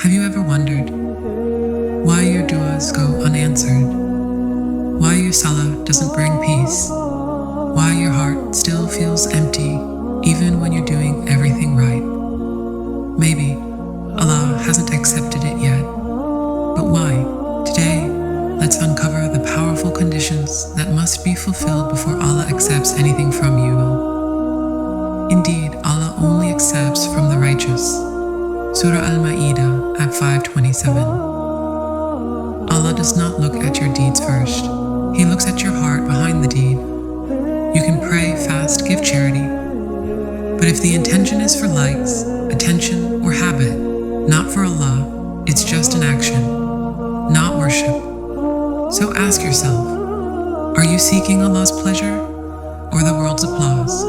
Have you ever wondered why your du'as go unanswered? Why your salah doesn't bring peace? Why your heart still feels empty even when you're doing everything right? Maybe Allah hasn't accepted it yet. But why? Today, let's uncover the powerful conditions that must be fulfilled before Allah accepts anything from you. Indeed, Allah only accepts from the righteous. Surah Al-Ma'idah at 527. Allah does not look at your deeds first. He looks at your heart behind the deed. You can pray, fast, give charity. But if the intention is for likes, attention, or habit, not for Allah, it's just an action, not worship. So ask yourself, are you seeking Allah's pleasure or the world's applause?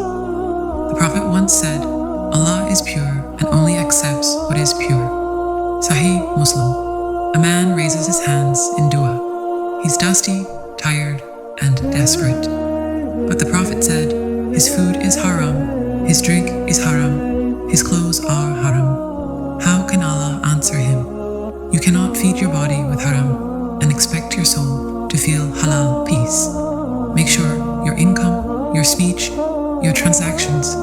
The Prophet once said, Allah is pure and only accepts what is pure. Sahih Muslim. A man raises his hands in dua. He's dusty, tired, and desperate. But the Prophet said, his food is haram, his drink is haram, his clothes are haram. How can Allah answer him? You cannot feed your body with haram and expect your soul to feel halal peace. Make sure your income, your speech, your transactions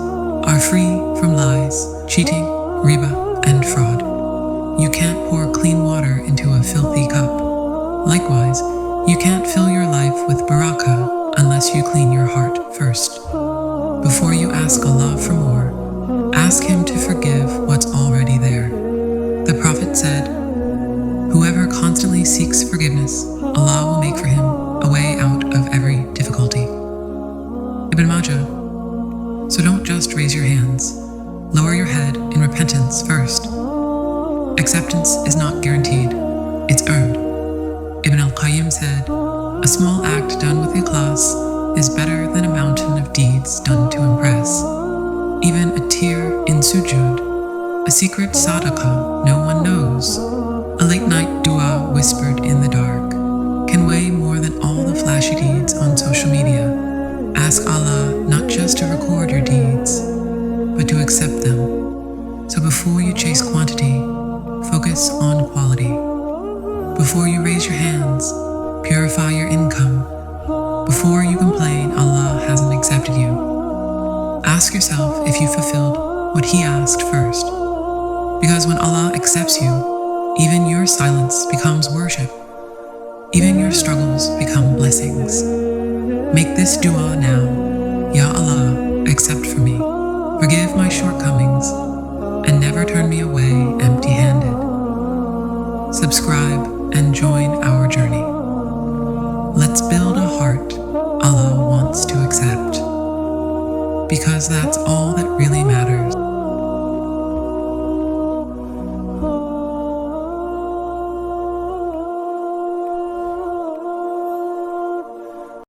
are free from lies, cheating, riba, and fraud. You can't pour clean water into a filthy cup. Likewise, you can't fill your life with barakah unless you clean your heart first. Before you ask Allah for more, ask Him to forgive what's already there. The Prophet said, whoever constantly seeks forgiveness, Allah will make for him a way out of every difficulty. Ibn Majah. So don't just raise your hands. Lower your head in repentance first. Acceptance is not guaranteed, it's earned. Ibn al-Qayyim said, a small act done with ikhlas is better than a mountain of deeds done to impress. Even a tear in sujud, a secret sadaqah no one knows, a late night dua whispered in the dark, can weigh more than all the flashy deeds on social media. Ask Allah not just to record your deeds, but to accept them. So before you chase quantity, focus on quality. Before you raise your hands, purify your income. Before you complain Allah hasn't accepted you, ask yourself if you fulfilled what He asked first. Because when Allah accepts you, even your silence becomes worship. Even your struggles become blessings. Make this dua now. Ya Allah, accept for me. Forgive my shortcomings and never turn me away empty-handed. Subscribe and join our journey. Let's build a heart Allah wants to accept, because that's all that really matters.